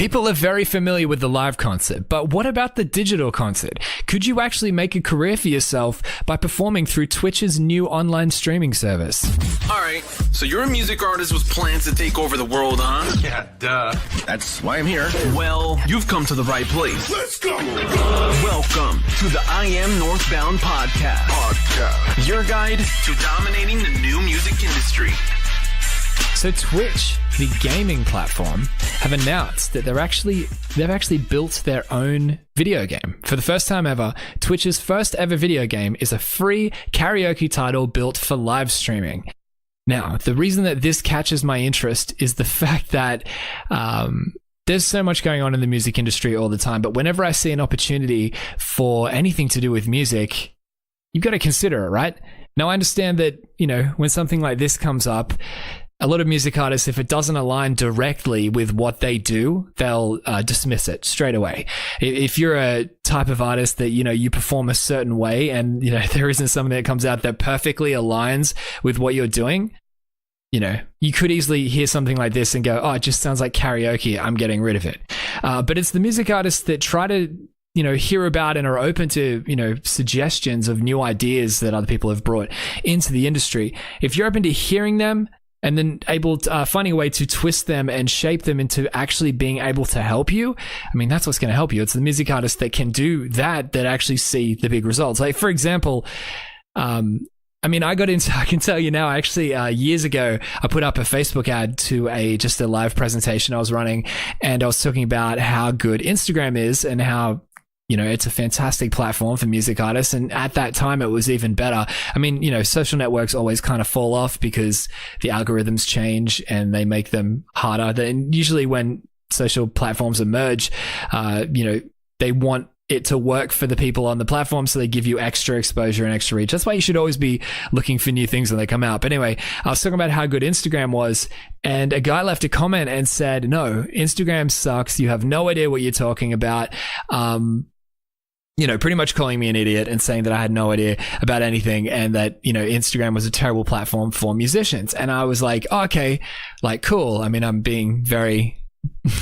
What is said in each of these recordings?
People are very familiar with the live concert, but what about the digital concert? Could you actually make a career for yourself by performing through Twitch's new online streaming service? Alright, so you're a music artist with plans to take over the world, huh? Yeah, duh. That's why I'm here. Well, you've come to the right place. Let's go! Welcome to the I Am Northbound podcast. Your guide to dominating the new music industry. So Twitch, the gaming platform, have announced that they've actually built their own video game. For the first time ever, Twitch's first ever video game is a free karaoke title built for live streaming. Now, the reason that this catches my interest is the fact that there's so much going on in the music industry all the time, but whenever I see an opportunity for anything to do with music, you've got to consider it, right? Now, I understand that, when something like this comes up, a lot of music artists, if it doesn't align directly with what they do, they'll dismiss it straight away. If you're a type of artist that, you perform a certain way and, there isn't something that comes out that perfectly aligns with what you're doing, you could easily hear something like this and go, oh, it just sounds like karaoke. I'm getting rid of it. But it's the music artists that try to hear about and are open to, suggestions of new ideas that other people have brought into the industry. If you're open to hearing them, and then able to finding a way to twist them and shape them into actually being able to help you. I mean, that's what's going to help you. It's the music artists that can do that actually see the big results. Like, for example, I can tell you now, actually, years ago, I put up a Facebook ad to just a live presentation I was running, and I was talking about how good Instagram is and how it's a fantastic platform for music artists. And at that time, it was even better. I mean, social networks always kind of fall off because the algorithms change and they make them harder. And usually when social platforms emerge, they want it to work for the people on the platform, so they give you extra exposure and extra reach. That's why you should always be looking for new things when they come out. But anyway, I was talking about how good Instagram was, and a guy left a comment and said, no, Instagram sucks. You have no idea what you're talking about. Pretty much calling me an idiot and saying that I had no idea about anything, and that, Instagram was a terrible platform for musicians. And I was like, oh, okay, like, cool. I mean, I'm being very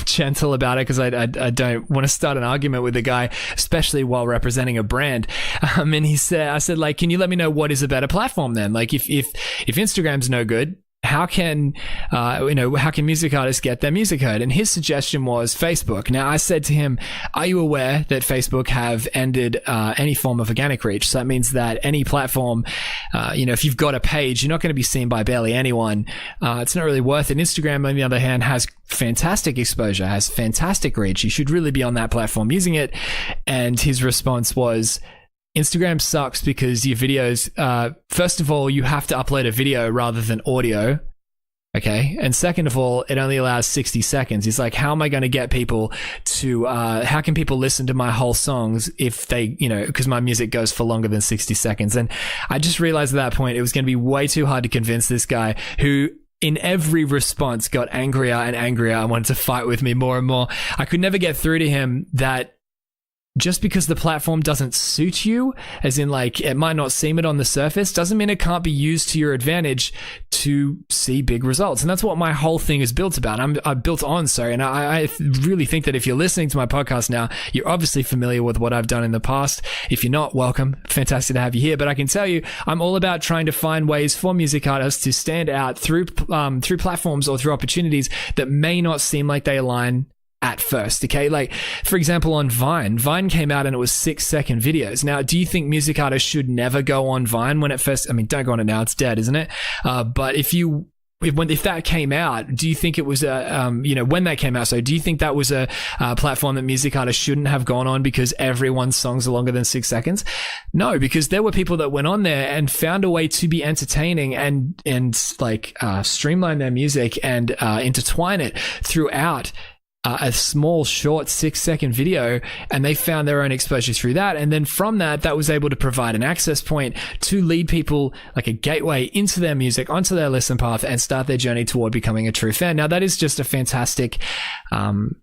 gentle about it because I don't want to start an argument with the guy, especially while representing a brand. And I said, like, can you let me know what is a better platform then? Like, if Instagram's no good, how can music artists get their music heard? And his suggestion was Facebook. Now, I said to him, are you aware that Facebook have ended any form of organic reach? So that means that any platform, if you've got a page, you're not going to be seen by barely anyone. It's not really worth it. Instagram, on the other hand, has fantastic exposure, has fantastic reach. You should really be on that platform using it. And his response was, Instagram sucks because your videos, first of all, you have to upload a video rather than audio. Okay. And second of all, it only allows 60 seconds. He's like, how am I going to get people to, how can people listen to my whole songs if they, because my music goes for longer than 60 seconds. And I just realized at that point, it was going to be way too hard to convince this guy who, in every response, got angrier and angrier and wanted to fight with me more and more. I could never get through to him that just because the platform doesn't suit you, as in, like, it might not seem it on the surface, doesn't mean it can't be used to your advantage to see big results. And that's what my whole thing is built about. And I really think that if you're listening to my podcast now, you're obviously familiar with what I've done in the past. If you're not, welcome. Fantastic to have you here. But I can tell you, I'm all about trying to find ways for music artists to stand out through platforms or through opportunities that may not seem like they align at first. Okay, like, for example, on Vine came out and it was 6-second videos. Now, do you think music artists should never go on Vine when it first, I mean, don't go on it now, it's dead, isn't it? But if that came out, do you think it was when that came out, so do you think that was a platform that music artists shouldn't have gone on because everyone's songs are longer than 6 seconds? No, because there were people that went on there and found a way to be entertaining and streamline their music and intertwine it throughout a small, short 6-second video, and they found their own exposure through that. And then from that was able to provide an access point to lead people, like a gateway into their music, onto their listen path, and start their journey toward becoming a true fan. Now, that is just a fantastic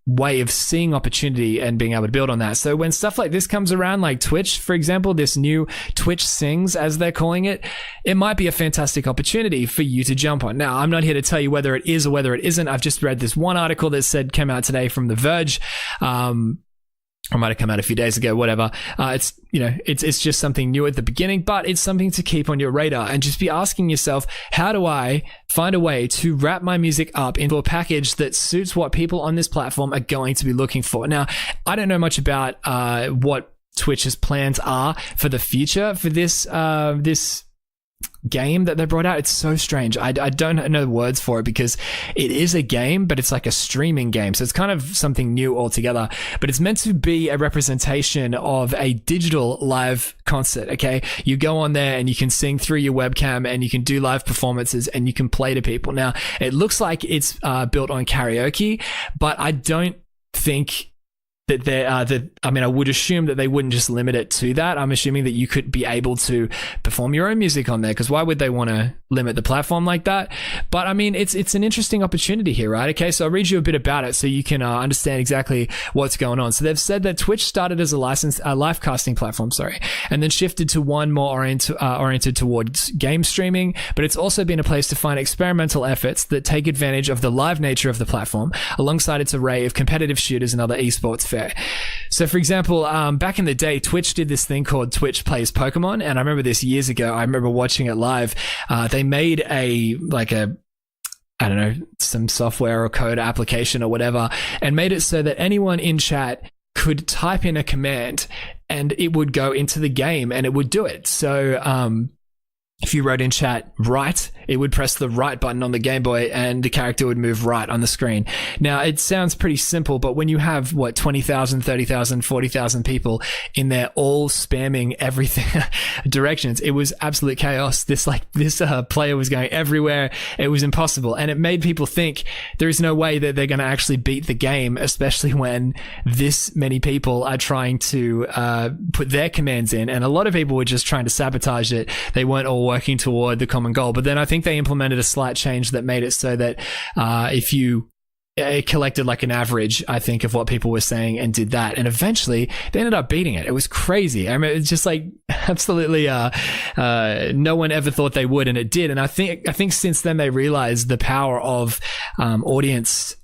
way of seeing opportunity and being able to build on that. So when stuff like this comes around, like Twitch, for example, this new Twitch Sings, as they're calling it, it might be a fantastic opportunity for you to jump on. Now, I'm not here to tell you whether it is or whether it isn't. I've just read this one article that came out today from The Verge. Or might have come out a few days ago, whatever. It's just something new at the beginning, but it's something to keep on your radar and just be asking yourself, how do I find a way to wrap my music up into a package that suits what people on this platform are going to be looking for? Now, I don't know much about what Twitch's plans are for the future for this game that they brought out. It's so strange. I don't know the words for it because it is a game, but it's like a streaming game. So it's kind of something new altogether, but it's meant to be a representation of a digital live concert. Okay. You go on there and you can sing through your webcam and you can do live performances and you can play to people. Now it looks like it's built on karaoke, but I don't think that I would assume that they wouldn't just limit it to that. I'm assuming that you could be able to perform your own music on there, because why would they want to limit the platform like that? But I mean, it's an interesting opportunity here, right? Okay, so I'll read you a bit about it so you can understand exactly what's going on. So they've said that Twitch started as a live casting platform, and then shifted to one more oriented towards game streaming, but it's also been a place to find experimental efforts that take advantage of the live nature of the platform alongside its array of competitive shooters and other esports. So for example, back in the day, Twitch did this thing called Twitch Plays Pokemon, and I remember this years ago. I remember watching it live. They made some software or code application or whatever, and made it so that anyone in chat could type in a command and it would go into the game and it would do it. So if you wrote in chat right, it would press the right button on the Game Boy and the character would move right on the screen. Now, it sounds pretty simple, but when you have, 20,000, 30,000, 40,000 people in there all spamming everything directions, it was absolute chaos. This player was going everywhere. It was impossible. And it made people think there is no way that they're going to actually beat the game, especially when this many people are trying to put their commands in. And a lot of people were just trying to sabotage it. They weren't all working toward the common goal. But then I think they implemented a slight change that made it so that it collected like an average, I think, of what people were saying and did that. And eventually they ended up beating it. It was crazy. I mean, it's just like absolutely no one ever thought they would, and it did. And I think since then they realized the power of audience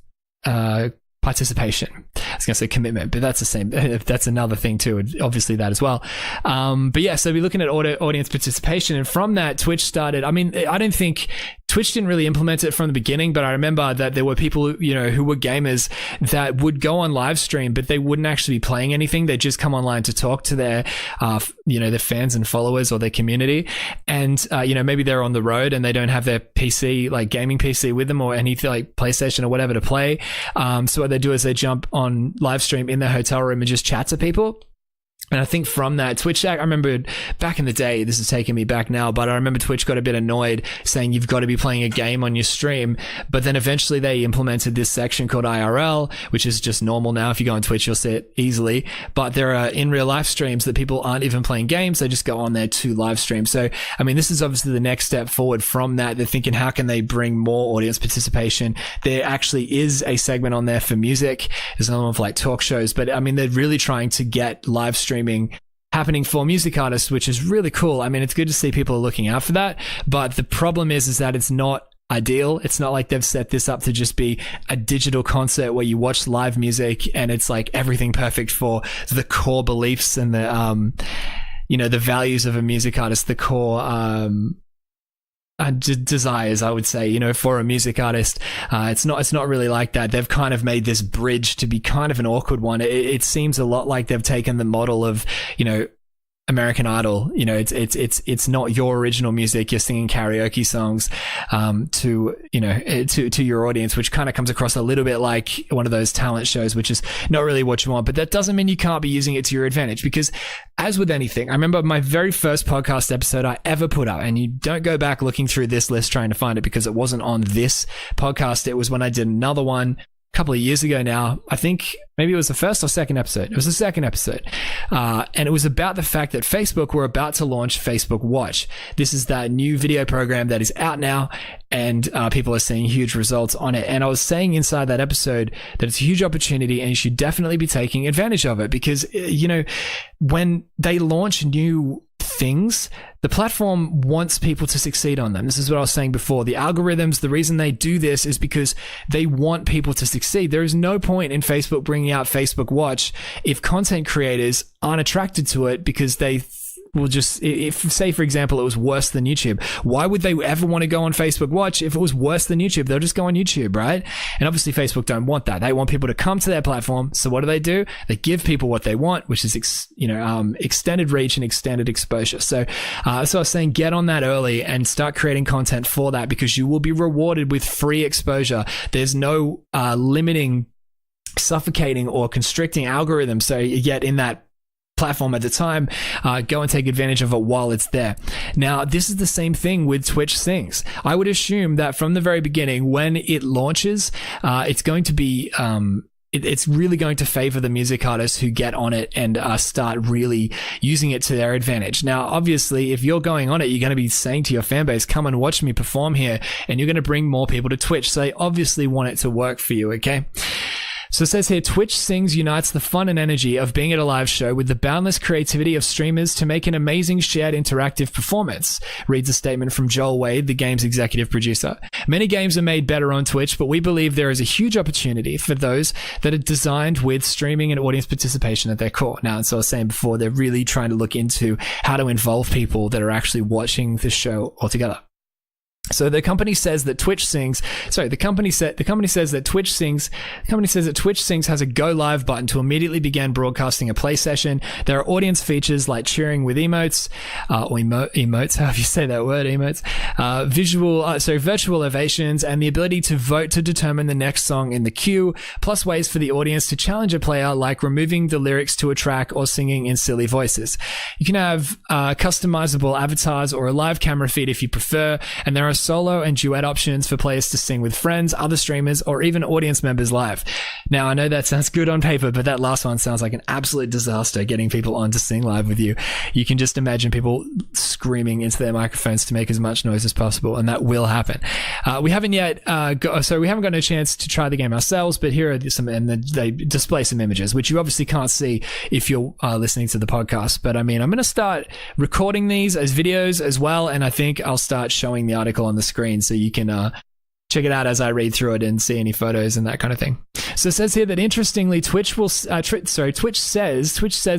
participation. I was going to say commitment, but that's the same. That's another thing too. Obviously that as well. But yeah, so we're looking at audience participation, and from that, Twitch started. I mean, I don't think Twitch didn't really implement it from the beginning, but I remember that there were people, who were gamers that would go on live stream, but they wouldn't actually be playing anything. They'd just come online to talk to their, their fans and followers or their community. And, maybe they're on the road and they don't have their PC, like gaming PC with them or anything like PlayStation or whatever to play. So what they do is they jump on live stream in their hotel room and just chat to people. And I think from that, Twitch, I remember back in the day, this is taking me back now, but I remember Twitch got a bit annoyed saying you've got to be playing a game on your stream. But then eventually they implemented this section called IRL, which is just normal now. If you go on Twitch, you'll see it easily. But there are in real life streams that people aren't even playing games. They just go on there to live stream. So, I mean, this is obviously the next step forward from that. They're thinking, how can they bring more audience participation? There actually is a segment on there for music. There's another one for like talk shows. But I mean, they're really trying to get live streaming happening for music artists, which is really cool. I mean, it's good to see people are looking out for that, but the problem is that it's not ideal. It's not like they've set this up to just be a digital concert where you watch live music and it's like everything perfect for the core beliefs and the the values of a music artist, the core desires, I would say, for a music artist. It's not really like that. They've kind of made this bridge to be kind of an awkward one. It seems a lot like they've taken the model of, American Idol. It's not your original music. You're singing karaoke songs to your audience, which kind of comes across a little bit like one of those talent shows, which is not really what you want. But that doesn't mean you can't be using it to your advantage, because as with anything, I remember my very first podcast episode I ever put up, and you don't go back looking through this list trying to find it because it wasn't on this podcast. It was when I did another one a couple of years ago now. I think maybe it was the first or second episode. It was the second episode. And it was about the fact that Facebook were about to launch Facebook Watch. This is that new video program that is out now, and people are seeing huge results on it. And I was saying inside that episode that it's a huge opportunity and you should definitely be taking advantage of it, because, when they launch new things, the platform wants people to succeed on them. This is what I was saying before. The algorithms, the reason they do this is because they want people to succeed. There is no point in Facebook bringing out Facebook Watch if content creators aren't attracted to it because they will just, if say for example it was worse than YouTube, why would they ever want to go on Facebook Watch if it was worse than YouTube? They'll just go on YouTube, right? And obviously Facebook don't want that. They want people to come to their platform. So what do? They give people what they want, which is extended reach and extended exposure. So I was saying, get on that early and start creating content for that, because you will be rewarded with free exposure. There's no limiting, suffocating or constricting algorithm. So you get in that platform at the time, go and take advantage of it while it's there. Now, this is the same thing with Twitch Sings. I would assume that from the very beginning, when it launches, it's going to be it's really going to favor the music artists who get on it and start really using it to their advantage. Now, obviously, if you're going on it, you're going to be saying to your fan base, come and watch me perform here, and you're going to bring more people to Twitch. So they obviously want it to work for you, okay? So it says here, Twitch Sings unites the fun and energy of being at a live show with the boundless creativity of streamers to make an amazing shared interactive performance, reads a statement from Joel Wade, the game's executive producer. Many games are made better on Twitch, but we believe there is a huge opportunity for those that are designed with streaming and audience participation at their core. Now, as I was saying before, they're really trying to look into how to involve people that are actually watching the show altogether. So the company says that Twitch Sings has a go live button to immediately begin broadcasting a play session. There are audience features like cheering with emotes, emotes, however you say that word, emotes, virtual ovations, and the ability to vote to determine the next song in the queue, plus ways for the audience to challenge a player, like removing the lyrics to a track or singing in silly voices. You can have customizable avatars or a live camera feed if you prefer, and there are solo and duet options for players to sing with friends, other streamers, or even audience members live. Now, I know that sounds good on paper, but that last one sounds like an absolute disaster, getting people on to sing live with you. You can just imagine people screaming into their microphones to make as much noise as possible, and that will happen. We haven't yet we haven't got a chance to try the game ourselves, but here are some, and they display some images, which you obviously can't see if you're listening to the podcast. But I mean, I'm going to start recording these as videos as well, and I think I'll start showing the article on the screen so you can check it out as I read through it and see any photos and that kind of thing. So it says here that interestingly, Twitch says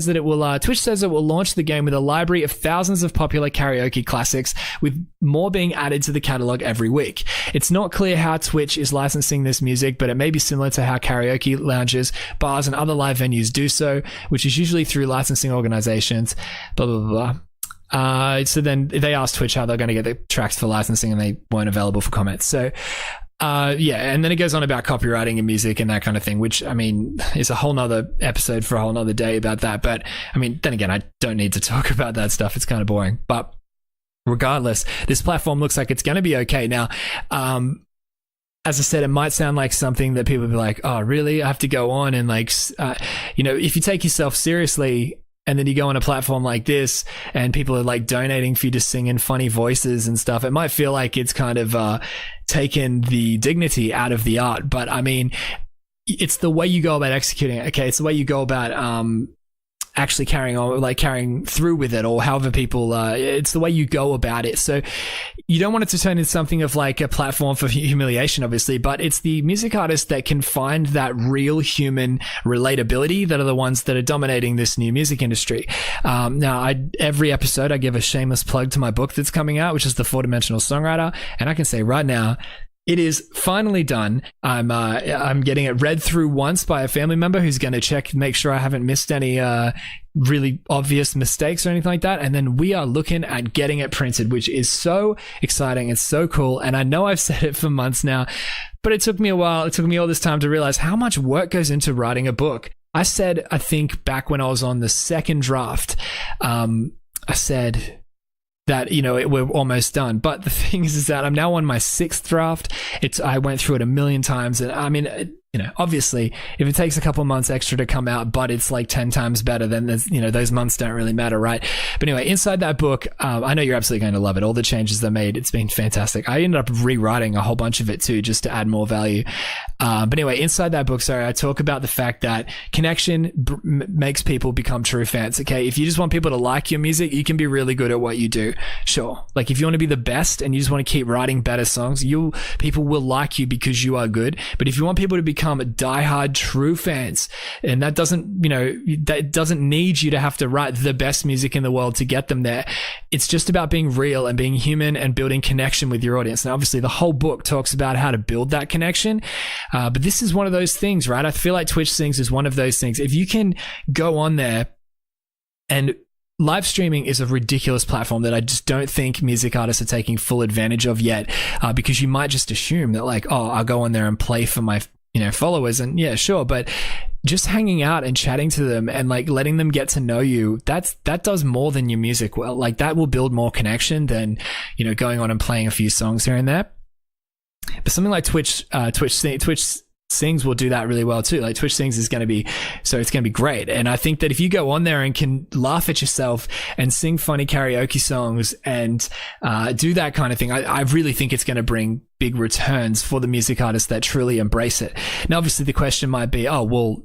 that it will launch the game with a library of thousands of popular karaoke classics, with more being added to the catalog every week. It's not clear how Twitch is licensing this music, but it may be similar to how karaoke lounges, bars, and other live venues do so, which is usually through licensing organizations, blah, blah, blah, blah. So then they asked Twitch how they're going to get the tracks for licensing, and they weren't available for comments. So, and then it goes on about copywriting and music and that kind of thing, which, I mean, is a whole nother episode for a whole nother day about that. But I mean, then again, I don't need to talk about that stuff. It's kind of boring. But regardless, this platform looks like it's going to be okay. Now, as I said, it might sound like something that people will be like, oh, really? I have to go on and if you take yourself seriously, and then you go on a platform like this and people are like donating for you to sing in funny voices and stuff, it might feel like it's kind of taken the dignity out of the art. But I mean, it's the way you go about executing it. Okay, it's the way you go about actually carrying through with it, or however people it's the way you go about it. So you don't want it to turn into something of like a platform for humiliation, obviously, but it's the music artists that can find that real human relatability that are the ones that are dominating this new music industry. Now, every episode I give a shameless plug to my book that's coming out, which is The Four-Dimensional Songwriter, and I can say right now, it is finally done. I'm getting it read through once by a family member who's going to make sure I haven't missed any really obvious mistakes or anything like that. And then we are looking at getting it printed, which is so exciting. It's so cool. And I know I've said it for months now, but it took me a while. It took me all this time to realize how much work goes into writing a book. I think back when I was on the second draft, I said that, we're almost done. But the thing is that I'm now on my sixth draft. I went through it a million times. And I mean, obviously if it takes a couple months extra to come out, but it's like 10 times better, then there's, those months don't really matter, right? But anyway, inside that book, I know you're absolutely going to love it. All the changes they made, it's been fantastic. I ended up rewriting a whole bunch of it too, just to add more value. But anyway, inside that book, I talk about the fact that connection makes people become true fans. Okay. If you just want people to like your music, you can be really good at what you do. Sure. Like if you want to be the best and you just want to keep writing better songs, people will like you because you are good. But if you want people to become diehard true fans, and that doesn't need you to have to write the best music in the world to get them there. It's just about being real and being human and building connection with your audience. Now, obviously the whole book talks about how to build that connection. But this is one of those things, right? I feel like Twitch Sings is one of those things. If you can go on there, and live streaming is a ridiculous platform that I just don't think music artists are taking full advantage of yet, because you might just assume that like, oh, I'll go on there and play for my followers, and yeah, sure, but just hanging out and chatting to them and like letting them get to know you, that does more than your music will. Like that will build more connection than going on and playing a few songs here and there. But something like Twitch Sings will do that really well too. Like Twitch Sings it's going to be great. And I think that if you go on there and can laugh at yourself and sing funny karaoke songs and do that kind of thing, I really think it's going to bring big returns for the music artists that truly embrace it. Now, obviously the question might be, oh, well,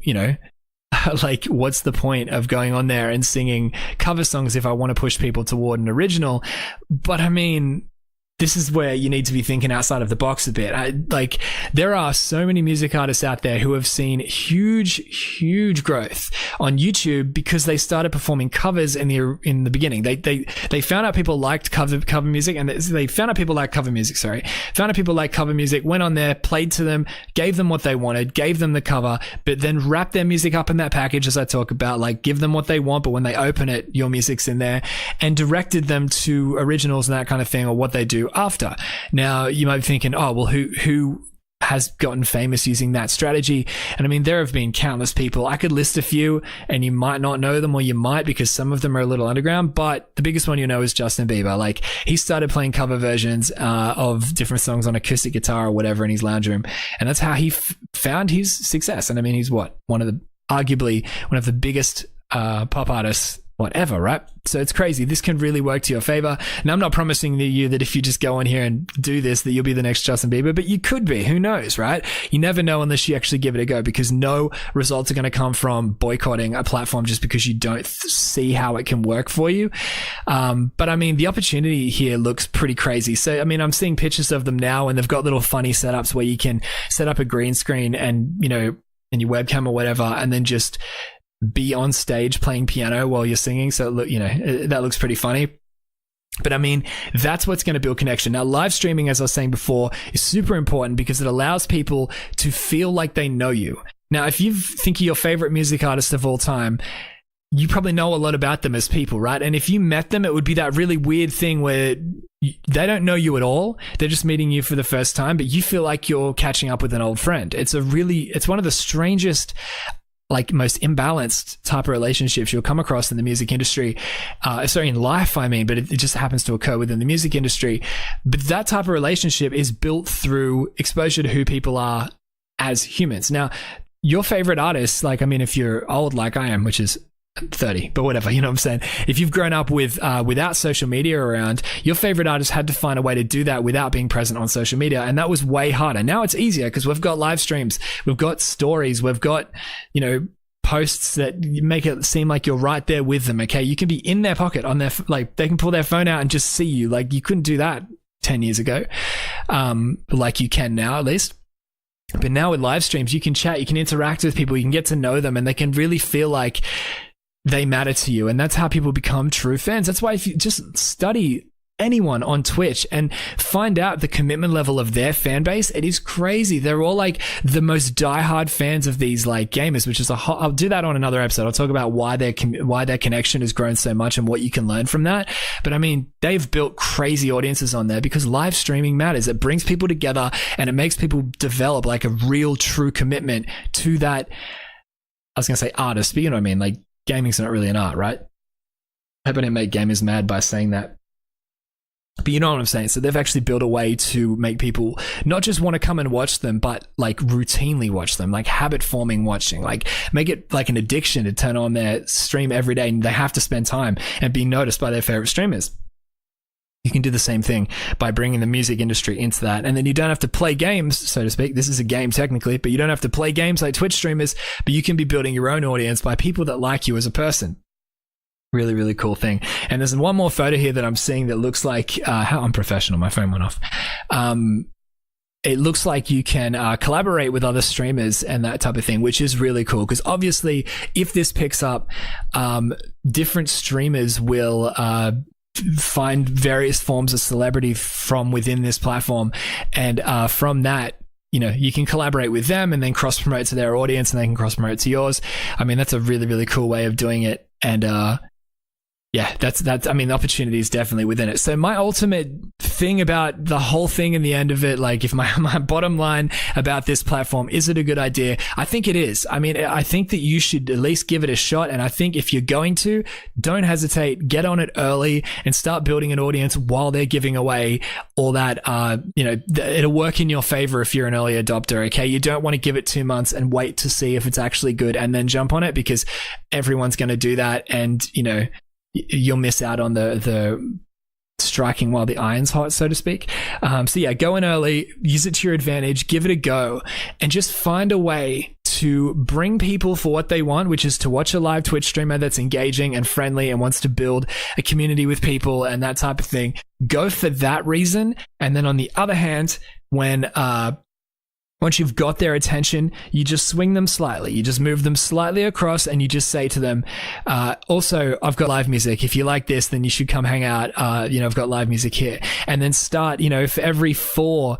like what's the point of going on there and singing cover songs if I want to push people toward an original? But I mean, this is where you need to be thinking outside of the box a bit. There are so many music artists out there who have seen huge growth on YouTube because they started performing covers in the beginning. They found out people liked cover music, and they found out people like cover music. Found out people like cover music, went on there, played to them, gave them what they wanted, gave them the cover, but then wrapped their music up in that package, as I talk about, like give them what they want, but when they open it, your music's in there, and directed them to originals and that kind of thing, or what they do after. Now you might be thinking, oh well, who has gotten famous using that strategy? And I mean, there have been countless people. I could list a few and you might not know them, or you might, because some of them are a little underground, but the biggest one is Justin Bieber. Like he started playing cover versions of different songs on acoustic guitar or whatever in his lounge room, and that's how he found his success. And I mean, he's arguably one of the biggest pop artists whatever, right? So it's crazy. This can really work to your favor. And I'm not promising you that if you just go on here and do this, that you'll be the next Justin Bieber, but you could be. Who knows, right? You never know unless you actually give it a go, because no results are going to come from boycotting a platform just because you don't see how it can work for you. But I mean, the opportunity here looks pretty crazy. So, I mean, I'm seeing pictures of them now, and they've got little funny setups where you can set up a green screen and, and your webcam or whatever, and then just be on stage playing piano while you're singing. So look, that looks pretty funny. But I mean, that's what's going to build connection. Now, live streaming, as I was saying before, is super important because it allows people to feel like they know you. Now, if you think of your favorite music artist of all time, you probably know a lot about them as people, right? And if you met them, it would be that really weird thing where they don't know you at all. They're just meeting you for the first time, but you feel like you're catching up with an old friend. It's one of the strangest, most imbalanced type of relationships you'll come across in the music industry. In life, I mean, but it just happens to occur within the music industry. But that type of relationship is built through exposure to who people are as humans. Now, your favorite artists, if you're old like I am, which is 30, but whatever, you know what I'm saying? If you've grown up with without social media around, your favorite artist had to find a way to do that without being present on social media, and that was way harder. Now it's easier because we've got live streams, we've got stories, we've got posts that make it seem like you're right there with them. Okay, you can be in their pocket on their they can pull their phone out and just see you. Like you couldn't do that 10 years ago, like you can now at least. But now with live streams, you can chat, you can interact with people, you can get to know them, and they can really feel like they matter to you. And that's how people become true fans. That's why if you just study anyone on Twitch and find out the commitment level of their fan base, it is crazy. They're all the most diehard fans of these gamers, which is I'll do that on another episode. I'll talk about why their connection has grown so much and what you can learn from that. But I mean, they've built crazy audiences on there because live streaming matters. It brings people together and it makes people develop a real true commitment to that. I was going to say artist, but you know what I mean? Gaming's not really an art, right? I hope I didn't make gamers mad by saying that. But you know what I'm saying? So they've actually built a way to make people not just want to come and watch them, but like routinely watch them, like habit forming watching, like make it like an addiction to turn on their stream every day, and they have to spend time and be noticed by their favorite streamers. You can do the same thing by bringing the music industry into that. And then you don't have to play games, so to speak. This is a game technically, but you don't have to play games like Twitch streamers, but you can be building your own audience by people that like you as a person. Really, really cool thing. And there's one more photo here that I'm seeing that looks like, how unprofessional, my phone went off. It looks like you can collaborate with other streamers and that type of thing, which is really cool. Because obviously, if this picks up, different streamers will find various forms of celebrity from within this platform. And from that, you know, you can collaborate with them and then cross promote to their audience, and they can cross promote to yours. I mean, that's a really, really cool way of doing it. And yeah, that's, I mean, the opportunity is definitely within it. So my ultimate thing about the whole thing in the end of it, like if my bottom line about this platform, is it a good idea? I think it is. I mean, I think that you should at least give it a shot. And I think if you're going to, don't hesitate, get on it early and start building an audience while they're giving away all that, you know, it'll work in your favor if you're an early adopter. Okay. You don't want to give it 2 months and wait to see if it's actually good and then jump on it, because everyone's going to do that. And, you know, you'll miss out on the striking while the iron's hot, so to speak. So yeah, go in early, use it to your advantage, give it a go, and just find a way to bring people for what they want, which is to watch a live Twitch streamer that's engaging and friendly and wants to build a community with people and that type of thing. Go for that reason. And then on the other hand, when once you've got their attention, you just swing them slightly. You just move them slightly across, and you just say to them, also, I've got live music. If you like this, then you should come hang out. You know, I've got live music here. And then start, you know, for every 4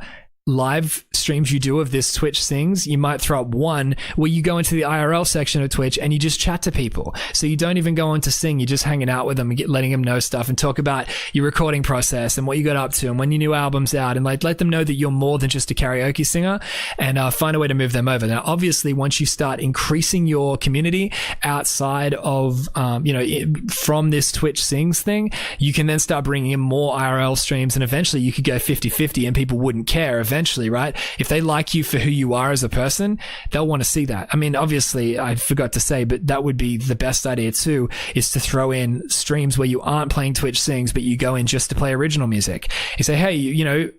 live streams you do of this Twitch Sings, you might throw up one where you go into the IRL section of Twitch and you just chat to people. So you don't even go on to sing, you're just hanging out with them and letting them know stuff and talk about your recording process and what you got up to and when your new album's out, and like let them know that you're more than just a karaoke singer, and find a way to move them over. Now, obviously, once you start increasing your community outside of, you know, from this Twitch Sings thing, you can then start bringing in more IRL streams, and eventually you could go 50-50 and people wouldn't care eventually, right? If they like you for who you are as a person, they'll want to see that. I mean, obviously, I forgot to say, but that would be the best idea too, is to throw in streams where you aren't playing Twitch Sings, but you go in just to play original music. You say, hey, you know,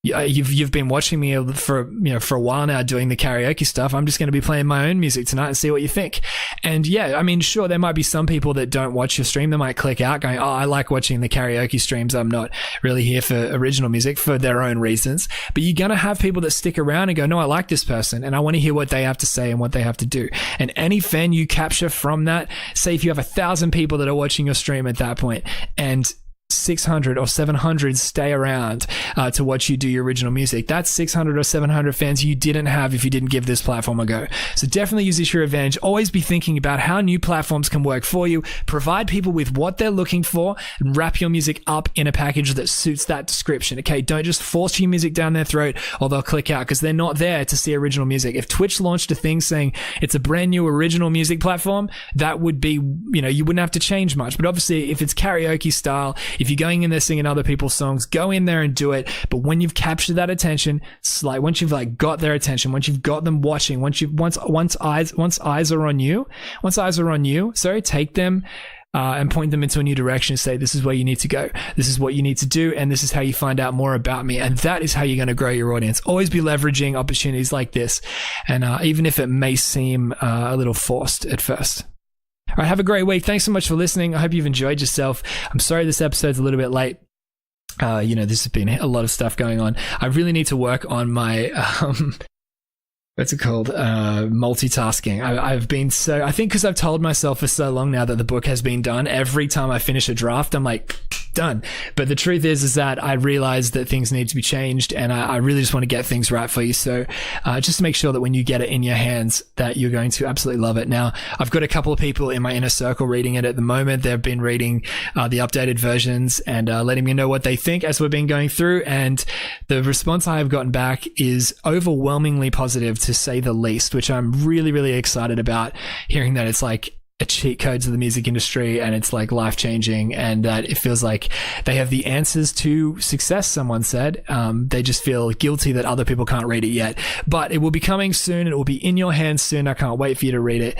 you've been watching me for a while now doing the karaoke stuff. I'm just going to be playing my own music tonight and see what you think. And yeah, I mean, sure, there might be some people that don't watch your stream. They might click out going, oh, I like watching the karaoke streams. I'm not really here for original music, for their own reasons. But you're going to have people that stick around and go, no, I like this person and I want to hear what they have to say and what they have to do. And any fan you capture from that, say if you have 1,000 people that are watching your stream at that point, and 600 or 700 stay around to watch you do your original music, that's 600 or 700 fans you didn't have if you didn't give this platform a go. So definitely use this to your advantage. Always be thinking about how new platforms can work for you. Provide people with what they're looking for and wrap your music up in a package that suits that description. Okay, don't just force your music down their throat or they'll click out, because they're not there to see original music. If Twitch launched a thing saying it's a brand new original music platform, that would be, you know, you wouldn't have to change much. But obviously, if it's karaoke style, if you're going in there singing other people's songs, go in there and do it. But when you've captured that attention, once you've like got their attention, once you've got them watching, once eyes are on you, take them and point them into a new direction and say, this is where you need to go. This is what you need to do. And this is how you find out more about me. And that is how you're going to grow your audience. Always be leveraging opportunities like this. And even if it may seem a little forced at first. All right, have a great week. Thanks so much for listening. I hope you've enjoyed yourself. I'm sorry this episode's a little bit late. You know, this has been a lot of stuff going on. I really need to work on my, what's it called? Multitasking. I've been I think because I've told myself for so long now that the book has been done, every time I finish a draft, I'm like, done. But the truth is that I realize that things need to be changed, and I really just want to get things right for you. So just make sure that when you get it in your hands that you're going to absolutely love it. Now, I've got a couple of people in my inner circle reading it at the moment. They've been reading the updated versions and letting me know what they think as we've been going through. And the response I have gotten back is overwhelmingly positive, to say the least, which I'm really, really excited about, hearing that it's like, a cheat code to the music industry, and it's like life changing, and that it feels like they have the answers to success. Someone said they just feel guilty that other people can't read it yet, but it will be coming soon. It will be in your hands soon. I can't wait for you to read it.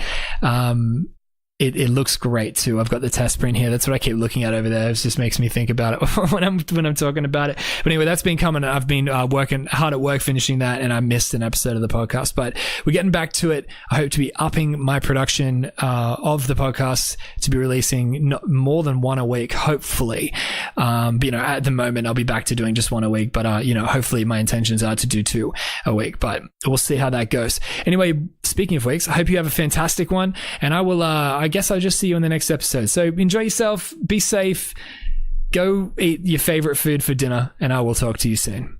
It looks great too. I've got the test print here. That's what I keep looking at over there. It just makes me think about it when I'm talking about it. But anyway, that's been coming. I've been working hard at work finishing that, and I missed an episode of the podcast. But we're getting back to it. I hope to be upping my production of the podcast to be releasing more than one a week, hopefully. But, at the moment, I'll be back to doing just one a week. But hopefully my intentions are to do 2 a week. But we'll see how that goes. Anyway, speaking of weeks, I hope you have a fantastic one, and I will. I guess I'll just see you in the next episode. So enjoy yourself, be safe, go eat your favorite food for dinner, and I will talk to you soon.